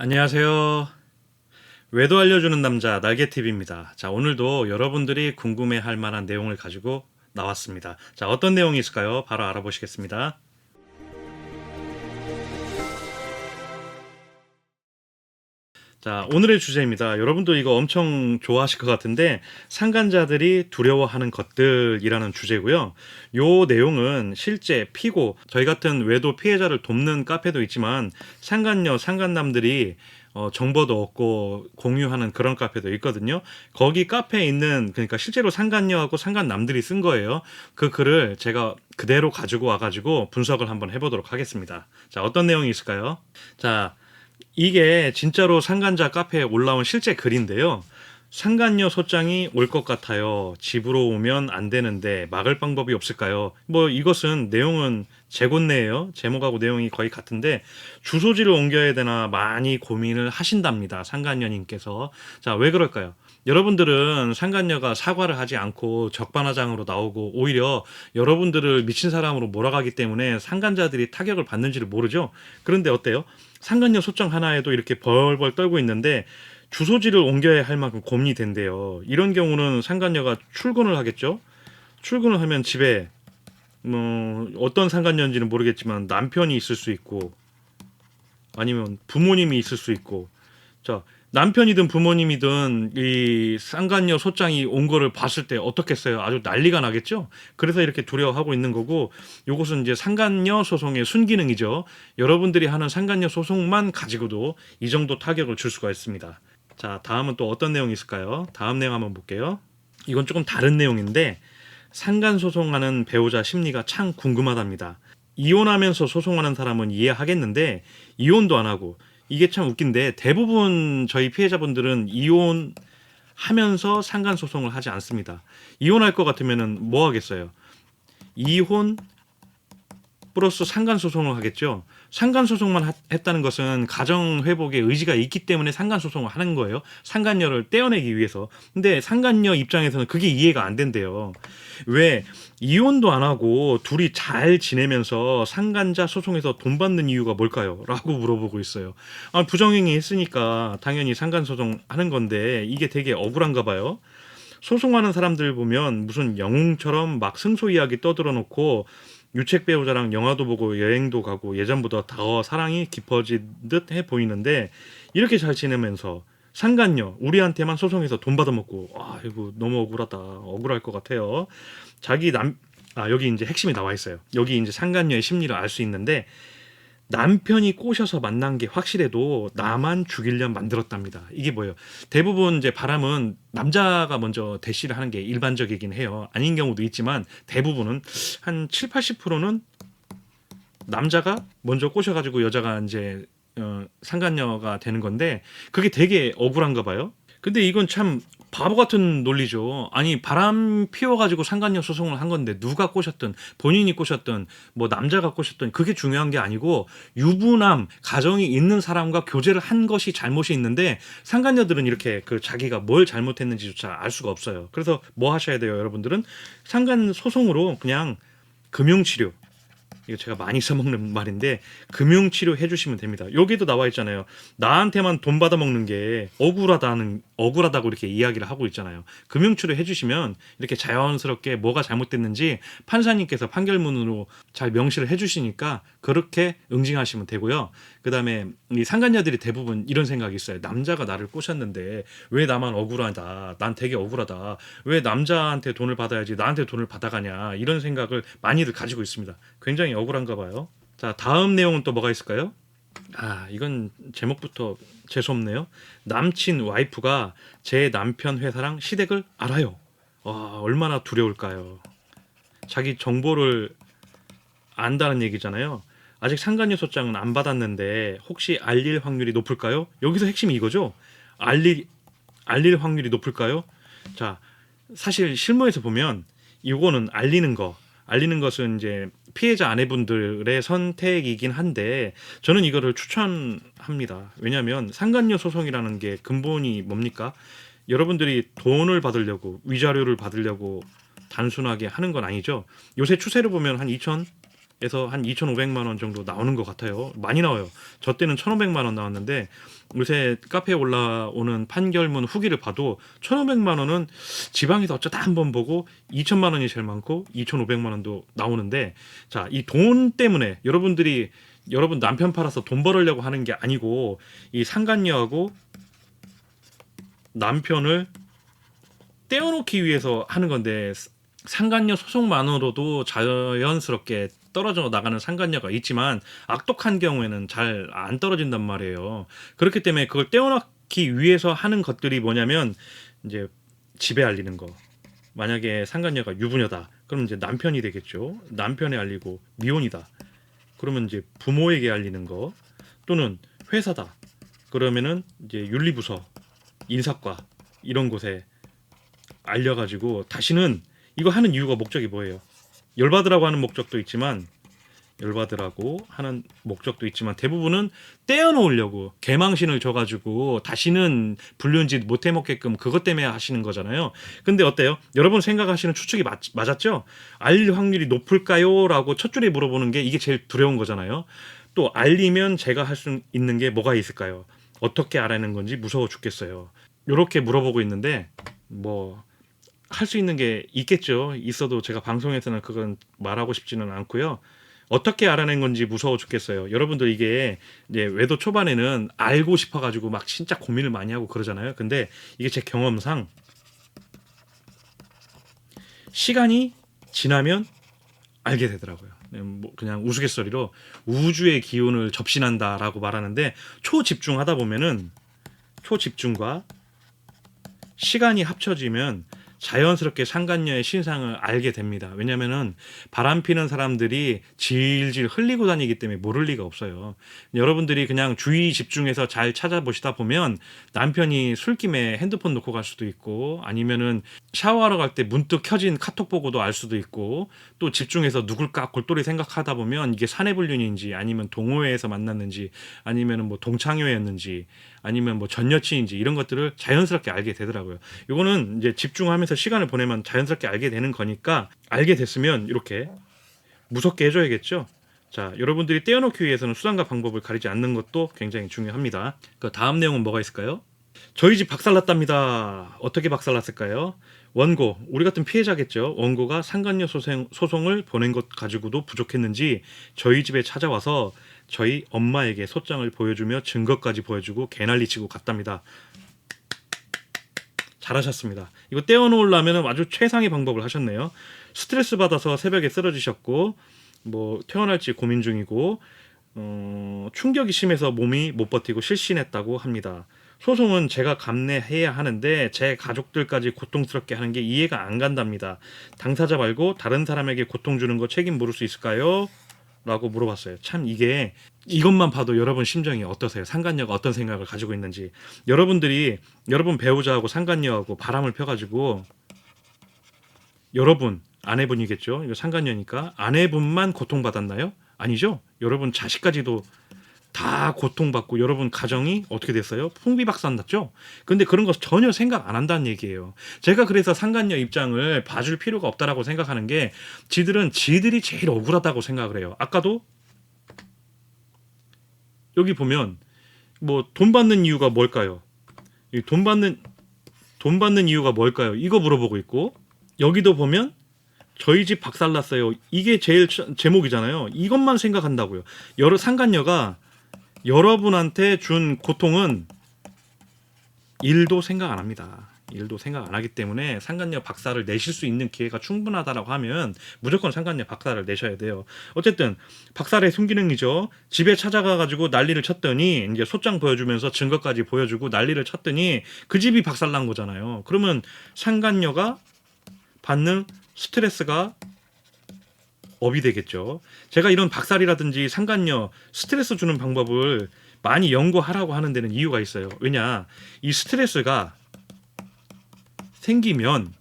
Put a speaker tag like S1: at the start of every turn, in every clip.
S1: 안녕하세요. 외도 알려주는 남자 날개TV입니다. 자, 오늘도 여러분들이 궁금해할 만한 내용을 가지고 나왔습니다. 자, 어떤 내용이 있을까요? 바로 알아보시겠습니다. 자, 오늘의 주제입니다. 여러분도 이거 엄청 좋아하실 것 같은데, 상간자들이 두려워하는 것들이라는 주제고요. 요 내용은 실제 피고, 저희 같은 외도 피해자를 돕는 카페도 있지만, 상간녀, 상간남들이 정보도 얻고 공유하는 그런 카페도 있거든요. 거기 카페에 있는, 그러니까 실제로 상간녀하고 상간남들이 쓴 거예요. 그 글을 제가 그대로 가지고 와가지고 분석을 한번 해보도록 하겠습니다. 자, 어떤 내용이 있을까요? 자, 이게 진짜로 상간자 카페에 올라온 실제 글인데요. 상간녀 소장이 올 것 같아요. 집으로 오면 안 되는데 막을 방법이 없을까요? 뭐 이것은 내용은 재곤내예요. 제목하고 내용이 거의 같은데 주소지를 옮겨야 되나 많이 고민을 하신답니다. 상간녀님께서. 자, 왜 그럴까요? 여러분들은 상간녀가 사과를 하지 않고 적반하장으로 나오고 오히려 여러분들을 미친 사람으로 몰아가기 때문에 상간자들이 타격을 받는지를 모르죠. 그런데 어때요? 상간녀 소장 하나에도 이렇게 벌벌 떨고 있는데 주소지를 옮겨야 할 만큼 고민이 된대요. 이런 경우는 상간녀가 출근을 하겠죠. 출근을 하면 집에 어떤 상간녀인지는 모르겠지만 남편이 있을 수 있고 아니면 부모님이 있을 수 있고, 자, 남편이든 부모님이든 이 쌍간녀 소장이 온 거를 봤을 때 어떻겠어요? 아주 난리가 나겠죠? 그래서 이렇게 두려워하고 있는 거고, 요것은 이제 상간녀 소송의 순기능이죠. 여러분들이 하는 상간녀 소송만 가지고도 이 정도 타격을 줄 수가 있습니다. 자, 다음은 또 어떤 내용이 있을까요? 다음 내용 한번 볼게요. 이건 조금 다른 내용인데, 상간 소송하는 배우자 심리가 참 궁금하답니다. 이혼하면서 소송하는 사람은 이해하겠는데 이혼도 안 하고, 이게 참 웃긴데 대부분 저희 피해자분들은 이혼하면서 상간 소송을 하지 않습니다. 이혼할 것 같으면은 뭐 하겠어요? 이혼 플러스 상간 소송을 하겠죠. 상간 소송만 했다는 것은 가정 회복에 의지가 있기 때문에 상간 소송을 하는 거예요. 상간녀를 떼어내기 위해서. 근데 상간녀 입장에서는 그게 이해가 안 된대요. 왜 이혼도 안 하고 둘이 잘 지내면서 상간자 소송에서 돈 받는 이유가 뭘까요? 라고 물어보고 있어요. 아, 부정행위 했으니까 당연히 상간 소송 하는 건데 이게 되게 억울한가 봐요. 소송하는 사람들 보면 무슨 영웅처럼 막 승소 이야기 떠들어 놓고 유책 배우자랑 영화도 보고 여행도 가고 예전보다 더 사랑이 깊어진 듯 해 보이는데, 이렇게 잘 지내면서 상간녀 우리한테만 소송해서 돈 받아먹고, 아 이거 너무 억울하다. 억울할 것 같아요. 자기 남 여기 이제 핵심이 나와 있어요. 여기 이제 상간녀의 심리를 알 수 있는데, 남편이 꼬셔서 만난 게 확실해도 나만 죽이려 만들었답니다. 이게 뭐예요? 대부분 이제 바람은 남자가 먼저 대시를 하는 게 일반적이긴 해요. 아닌 경우도 있지만 대부분은 한 7, 80%는 남자가 먼저 꼬셔가지고 여자가 이제 상간녀가 되는 건데, 그게 되게 억울한가 봐요. 근데 이건 참 바보 같은 논리죠. 아니, 바람 피워가지고 상간녀 소송을 한 건데 누가 꼬셨든 본인이 꼬셨든 뭐 남자가 꼬셨든 그게 중요한 게 아니고, 유부남 가정이 있는 사람과 교제를 한 것이 잘못이 있는데 상간녀들은 이렇게 그 자기가 뭘 잘못했는지조차 알 수가 없어요. 그래서 뭐 하셔야 돼요, 여러분들은? 상간 소송으로 그냥 금융치료, 이거 제가 많이 써먹는 말인데 금융치료 해주시면 됩니다. 여기도 나와 있잖아요. 나한테만 돈 받아먹는 게 억울하다고 이렇게 이야기를 하고 있잖아요. 금융치료 해주시면 이렇게 자연스럽게 뭐가 잘못됐는지 판사님께서 판결문으로 잘 명시를 해주시니까 그렇게 응징하시면 되고요. 그 다음에 이 상간녀들이 대부분 이런 생각이 있어요. 남자가 나를 꼬셨는데 왜 나만 억울하다. 난 되게 억울하다. 왜 남자한테 돈을 받아야지 나한테 돈을 받아가냐. 이런 생각을 많이들 가지고 있습니다. 굉장히 억울한가 봐요. 자, 다음 내용은 또 뭐가 있을까요? 아, 이건 제목부터 재수없네요. 남친 와이프가 제 남편 회사랑 시댁을 알아요. 와, 얼마나 두려울까요? 자기 정보를 안다는 얘기잖아요. 아직 상간녀 소장은 안 받았는데 혹시 알릴 확률이 높을까요? 여기서 핵심이 이거죠. 알릴 확률이 높을까요? 자, 사실 실무에서 보면 이거는 알리는 것은 이제 피해자 아내분들의 선택이긴 한데 저는 이거를 추천합니다. 왜냐하면 상간녀 소송이라는 게 근본이 뭡니까? 여러분들이 돈을 받으려고, 위자료를 받으려고 단순하게 하는 건 아니죠. 요새 추세를 보면 한 2천 에서 한 2,500만 원 정도 나오는 것 같아요. 많이 나와요. 저 때는 1,500만 원 나왔는데 요새 카페에 올라오는 판결문 후기를 봐도 1,500만 원은 지방에서 어쩌다 한번 보고 2천만 원이 제일 많고 2,500만 원도 나오는데, 자, 이 돈 때문에 여러분 남편 팔아서 돈 벌으려고 하는 게 아니고 이 상간녀하고 남편을 떼어놓기 위해서 하는 건데, 상간녀 소송만으로도 자연스럽게 떨어져 나가는 상간녀가 있지만 악독한 경우에는 잘 안 떨어진단 말이에요. 그렇기 때문에 그걸 떼어놓기 위해서 하는 것들이 뭐냐면 이제 집에 알리는 거. 만약에 상간녀가 유부녀다, 그러면 이제 남편이 되겠죠. 남편에 알리고, 미혼이다, 그러면 이제 부모에게 알리는 거, 또는 회사다, 그러면은 이제 윤리부서, 인사과 이런 곳에 알려가지고 다시는 이거 하는 이유가 목적이 뭐예요? 열받으라고 하는 목적도 있지만 대부분은 떼어놓으려고 개망신을 줘가지고 다시는 불륜짓 못 해먹게끔 그것 때문에 하시는 거잖아요. 근데 어때요? 여러분 생각하시는 추측이 맞았죠? 알릴 확률이 높을까요? 라고 첫 줄에 물어보는 게 이게 제일 두려운 거잖아요. 또 알리면 제가 할 수 있는 게 뭐가 있을까요? 어떻게 알아내는 건지 무서워 죽겠어요. 이렇게 물어보고 있는데 뭐 할 수 있는 게 있겠죠. 있어도 제가 방송에서는 그건 말하고 싶지는 않고요. 어떻게 알아낸 건지 무서워 죽겠어요. 여러분들 이게 이제 외도 초반에는 알고 싶어가지고 막 진짜 고민을 많이 하고 그러잖아요. 근데 이게 제 경험상 시간이 지나면 알게 되더라고요. 뭐 그냥 우스갯소리로 우주의 기운을 접신한다라고 말하는데, 초집중하다 보면은 초집중과 시간이 합쳐지면 자연스럽게 상간녀의 신상을 알게 됩니다. 왜냐면은 바람 피는 사람들이 질질 흘리고 다니기 때문에 모를 리가 없어요. 여러분들이 그냥 주의 집중해서 잘 찾아보시다 보면 남편이 술김에 핸드폰 놓고 갈 수도 있고, 아니면은 샤워하러 갈 때 문득 켜진 카톡 보고도 알 수도 있고, 또 집중해서 누굴까 골똘히 생각하다 보면 이게 사내불륜인지 아니면 동호회에서 만났는지 아니면은 뭐 동창회였는지 아니면 뭐 전 여친인지 이런 것들을 자연스럽게 알게 되더라고요. 이거는 이제 집중하면서 시간을 보내면 자연스럽게 알게 되는 거니까, 알게 됐으면 이렇게 무섭게 해줘야겠죠. 자, 여러분들이 떼어놓기 위해서는 수단과 방법을 가리지 않는 것도 굉장히 중요합니다. 그 다음 내용은 뭐가 있을까요? 저희 집 박살났답니다. 어떻게 박살났을까요? 원고, 우리 같은 피해자겠죠. 원고가 상간녀 소송을 보낸 것 가지고도 부족했는지 저희 집에 찾아와서 저희 엄마에게 소장을 보여주며 증거까지 보여주고 개난리치고 갔답니다. 잘하셨습니다. 이거 떼어놓으려면 아주 최상의 방법을 하셨네요. 스트레스 받아서 새벽에 쓰러지셨고, 뭐 퇴원할지 고민 중이고, 충격이 심해서 몸이 못 버티고 실신했다고 합니다. 소송은 제가 감내해야 하는데 제 가족들까지 고통스럽게 하는 게 이해가 안 간답니다. 당사자 말고 다른 사람에게 고통 주는 거 책임 물을 수 있을까요? 라고 물어봤어요. 참 이게 이것만 봐도 여러분 심정이 어떠세요? 상간녀가 어떤 생각을 가지고 있는지. 여러분들이 여러분 배우자하고 상간녀하고 바람을 펴가지고, 여러분 아내분이겠죠? 이거 상간녀니까 아내분만 고통받았나요? 아니죠? 여러분 자식까지도 다 고통받고 여러분 가정이 어떻게 됐어요? 풍비박산 났죠? 근데 그런 거 전혀 생각 안 한다는 얘기예요. 제가 그래서 상간녀 입장을 봐줄 필요가 없다라고 생각하는 게, 지들이 제일 억울하다고 생각을 해요. 아까도 여기 보면 뭐 돈 받는 이유가 뭘까요? 돈 받는 이유가 뭘까요? 이거 물어보고 있고, 여기도 보면 저희 집 박살났어요. 이게 제일 제목이잖아요. 이것만 생각한다고요. 상간녀가 여러분한테 준 고통은 일도 생각 안 합니다. 일도 생각 안 하기 때문에 상간녀 박살을 내실 수 있는 기회가 충분하다라고 하면 무조건 상간녀 박살을 내셔야 돼요. 어쨌든 박살의 순기능이죠. 집에 찾아가가지고 난리를 쳤더니, 이제 소장 보여주면서 증거까지 보여주고 난리를 쳤더니 그 집이 박살난 거잖아요. 그러면 상간녀가 받는 스트레스가 업이 되겠죠. 제가 이런 박살이라든지 상간녀 스트레스 주는 방법을 많이 연구하라고 하는 데는 이유가 있어요. 왜냐, 이 스트레스가 생기면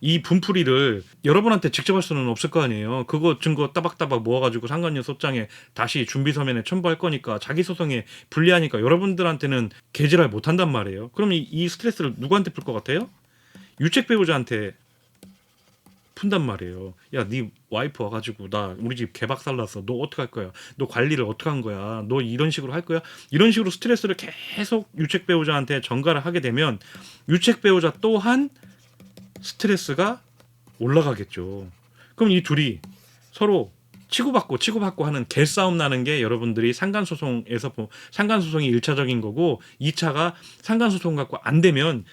S1: 이 분풀이를 여러분한테 직접 할 수는 없을 거 아니에요. 그거 증거 따박따박 모아가지고 상간녀 소장에 다시 준비서면에 첨부할 거니까, 자기 소송에 불리하니까 여러분들한테는 개지랄 못한단 말이에요. 그럼 이 스트레스를 누구한테 풀 것 같아요? 유책 배우자한테 푼단 말이에요. 야, 네 와이프 와가지고 나 우리 집 개박살 났어. 너 어떡 할 거야? 너 관리를 어떻게 한 거야? 너 이런 식으로 할 거야? 이런 식으로 스트레스를 계속 유책 배우자한테 전가를 하게 되면 유책 배우자 또한 스트레스가 올라가겠죠. 그럼 이 둘이 서로 치고받고 하는 개싸움 나는 게 여러분들이 상간소송에서 상간소송이 1차적인 거고 2차가 상간소송 갖고 안 되면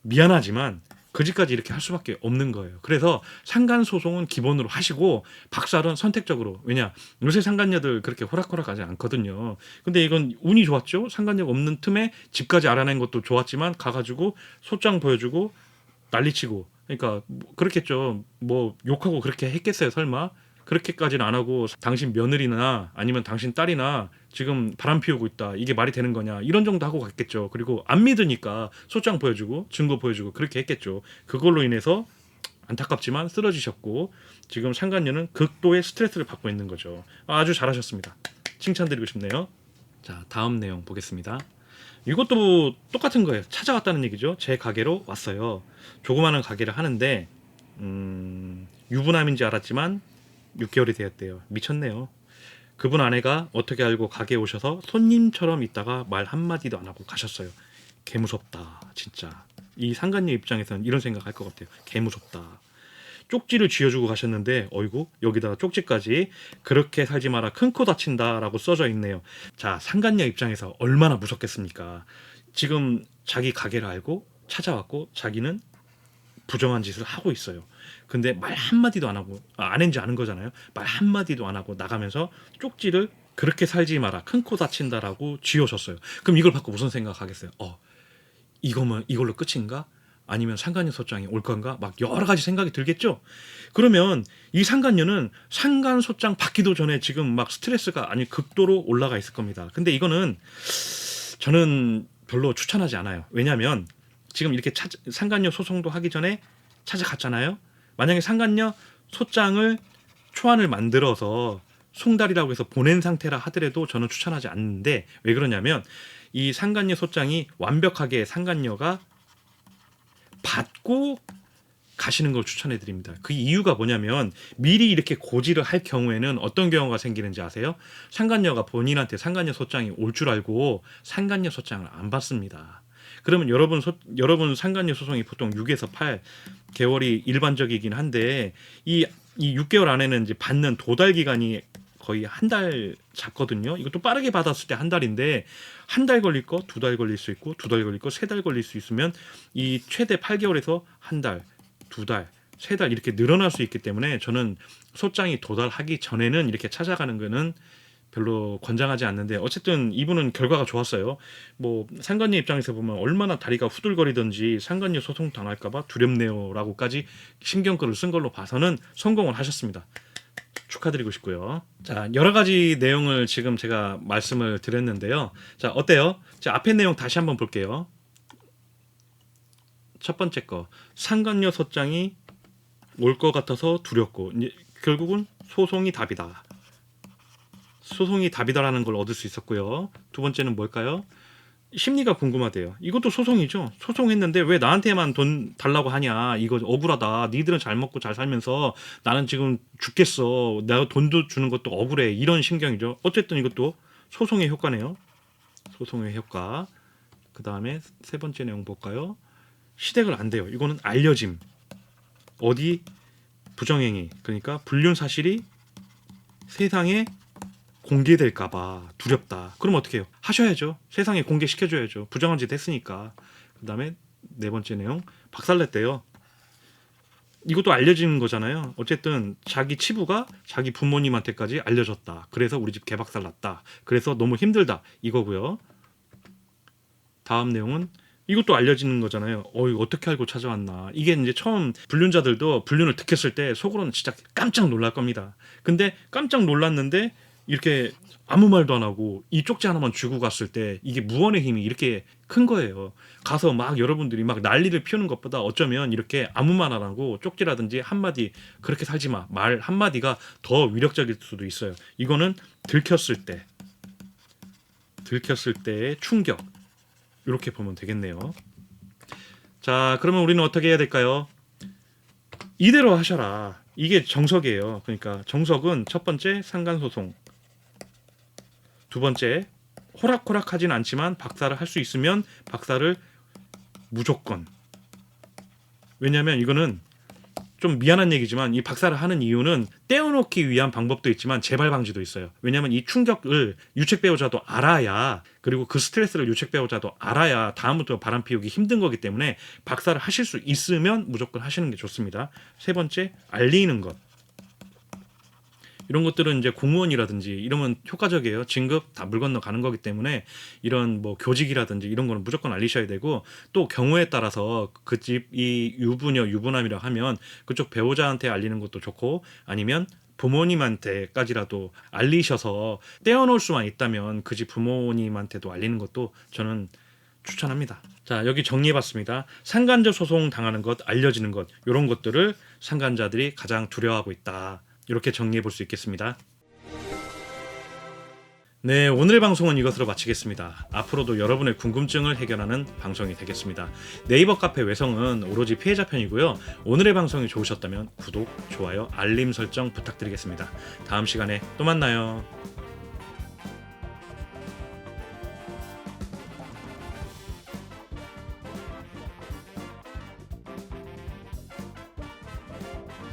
S1: 미안하지만 그지까지 이렇게 할 수밖에 없는 거예요. 그래서 상간소송은 기본으로 하시고 박살은 선택적으로. 왜냐 요새 상간녀들 그렇게 호락호락하지 않거든요. 근데 이건 운이 좋았죠. 상간녀 없는 틈에 집까지 알아낸 것도 좋았지만 가가지고 소장 보여주고 난리치고. 그러니까 그렇겠죠. 뭐 욕하고 그렇게 했겠어요 설마. 그렇게까지는 안 하고 당신 며느리나 아니면 당신 딸이나 지금 바람 피우고 있다. 이게 말이 되는 거냐. 이런 정도 하고 갔겠죠. 그리고 안 믿으니까 소장 보여주고 증거 보여주고 그렇게 했겠죠. 그걸로 인해서 안타깝지만 쓰러지셨고 지금 상간녀는 극도의 스트레스를 받고 있는 거죠. 아주 잘하셨습니다. 칭찬드리고 싶네요. 자, 다음 내용 보겠습니다. 이것도 똑같은 거예요. 찾아왔다는 얘기죠. 제 가게로 왔어요. 조그마한 가게를 하는데 유부남인지 알았지만 6개월이 되었대요. 미쳤네요. 그분 아내가 어떻게 알고 가게에 오셔서 손님처럼 있다가 말 한마디도 안 하고 가셨어요. 개무섭다 진짜. 이 상간녀 입장에서는 이런 생각할 것 같아요. 개무섭다. 쪽지를 쥐어주고 가셨는데 어이구 여기다가 쪽지까지 그렇게 살지 마라 큰 코 다친다 라고 써져 있네요. 자, 상간녀 입장에서 얼마나 무섭겠습니까. 지금 자기 가게를 알고 찾아왔고 자기는 부정한 짓을 하고 있어요. 근데 말 한마디도 안 하고 안 했는지 아는 거잖아요. 말 한마디도 안 하고 나가면서 쪽지를 그렇게 살지 마라 큰 코 다친다라고 쥐어줬어요. 그럼 이걸 받고 무슨 생각하겠어요. 이거면 이걸로 끝인가? 아니면 상간녀 소장이 올 건가? 막 여러 가지 생각이 들겠죠. 그러면 이 상간녀는 상간 소장 받기도 전에 지금 막 스트레스가 아니 극도로 올라가 있을 겁니다. 근데 이거는 저는 별로 추천하지 않아요. 왜냐하면 지금 이렇게 상간녀 소송도 하기 전에 찾아갔잖아요. 만약에 상간녀 소장을 초안을 만들어서 송달이라고 해서 보낸 상태라 하더라도 저는 추천하지 않는데 왜 그러냐면 이 상간녀 소장이 완벽하게 상간녀가 받고 가시는 걸 추천해 드립니다. 그 이유가 뭐냐면 미리 이렇게 고지를 할 경우에는 어떤 경우가 생기는지 아세요? 상간녀가 본인한테 상간녀 소장이 올 줄 알고 상간녀 소장을 안 받습니다. 그러면 여러분 상간녀 소송이 보통 6에서 8개월이 일반적이긴 한데 이 6개월 안에는 이제 받는 도달 기간이 거의 한 달 잡거든요. 이것도 빠르게 받았을 때 한 달인데 한 달 걸릴 거, 2달 걸릴 수 있고 2달 걸릴 거, 3달 걸릴 수 있으면 이 최대 8개월에서 한 달, 2달, 3달 이렇게 늘어날 수 있기 때문에 저는 소장이 도달하기 전에는 이렇게 찾아가는 거는 별로 권장하지 않는데 어쨌든 이분은 결과가 좋았어요. 뭐 상간녀 입장에서 보면 얼마나 다리가 후들거리든지 상간녀 소송 당할까봐 두렵네요라고까지 신경글을 쓴 걸로 봐서는 성공을 하셨습니다. 축하드리고 싶고요. 자, 여러 가지 내용을 지금 제가 말씀을 드렸는데요. 자, 어때요? 자, 앞에 내용 다시 한번 볼게요. 첫 번째 거, 상간녀 소장이 올 것 같아서 두렵고 이제 결국은 소송이 답이다. 소송이 답이다라는 걸 얻을 수 있었고요. 두 번째는 뭘까요? 심리가 궁금하대요. 이것도 소송이죠. 소송했는데 왜 나한테만 돈 달라고 하냐. 이거 억울하다. 니들은 잘 먹고 잘 살면서 나는 지금 죽겠어. 내가 돈도 주는 것도 억울해. 이런 심경이죠. 어쨌든 이것도 소송의 효과네요. 소송의 효과. 그 다음에 세 번째 내용 볼까요? 시댁을 안 돼요. 이거는 알려짐. 어디 부정행위. 그러니까 불륜 사실이 세상에 공개될까봐 두렵다. 그럼 어떻게 해요? 하셔야죠. 세상에 공개시켜줘야죠. 부정한 짓 했으니까. 그 다음에 네 번째 내용 박살냈대요. 이것도 알려진 거잖아요. 어쨌든 자기 치부가 자기 부모님한테까지 알려졌다. 그래서 우리 집 개박살났다. 그래서 너무 힘들다. 이거고요. 다음 내용은 이것도 알려지는 거잖아요. 이거 어떻게 알고 찾아왔나. 이게 이제 처음 불륜자들도 불륜을 듣겠을 때 속으로는 진짜 깜짝 놀랄 겁니다. 근데 깜짝 놀랐는데 이렇게 아무 말도 안 하고 이 쪽지 하나만 주고 갔을 때 이게 무언의 힘이 이렇게 큰 거예요. 가서 막 여러분들이 막 난리를 피우는 것보다 어쩌면 이렇게 아무 말 안 하고 쪽지라든지 한마디 그렇게 살지 마. 말 한마디가 더 위력적일 수도 있어요. 이거는 들켰을 때의 충격. 이렇게 보면 되겠네요. 자, 그러면 우리는 어떻게 해야 될까요? 이대로 하셔라. 이게 정석이에요. 그러니까 정석은 첫 번째 상간소송, 두 번째 호락호락하진 않지만 박사를 할 수 있으면 박사를 무조건. 왜냐하면 이거는 좀 미안한 얘기지만 이 박사를 하는 이유는 떼어놓기 위한 방법도 있지만 재발 방지도 있어요. 왜냐하면 이 충격을 유책 배우자도 알아야, 그리고 그 스트레스를 유책 배우자도 알아야 다음부터 바람 피우기 힘든 거기 때문에 박사를 하실 수 있으면 무조건 하시는 게 좋습니다. 세 번째, 알리는 것. 이런 것들은 이제 공무원이라든지 이러면 효과적이에요. 진급 다 물 건너 가는 거기 때문에 이런 뭐 교직이라든지 이런 거는 무조건 알리셔야 되고, 또 경우에 따라서 그 집이 유부녀 유부남이라 하면 그쪽 배우자한테 알리는 것도 좋고, 아니면 부모님한테까지라도 알리셔서 떼어놓을 수만 있다면 그 집 부모님한테도 알리는 것도 저는 추천합니다. 자, 여기 정리해봤습니다. 상간자 소송 당하는 것, 알려지는 것, 이런 것들을 상간자들이 가장 두려워하고 있다. 이렇게 정리해 볼 수 있겠습니다. 네, 오늘의 방송은 이것으로 마치겠습니다. 앞으로도 여러분의 궁금증을 해결하는 방송이 되겠습니다. 네이버 카페 외성은 오로지 피해자 편이고요. 오늘의 방송이 좋으셨다면 구독, 좋아요, 알림 설정 부탁드리겠습니다. 다음 시간에 또 만나요.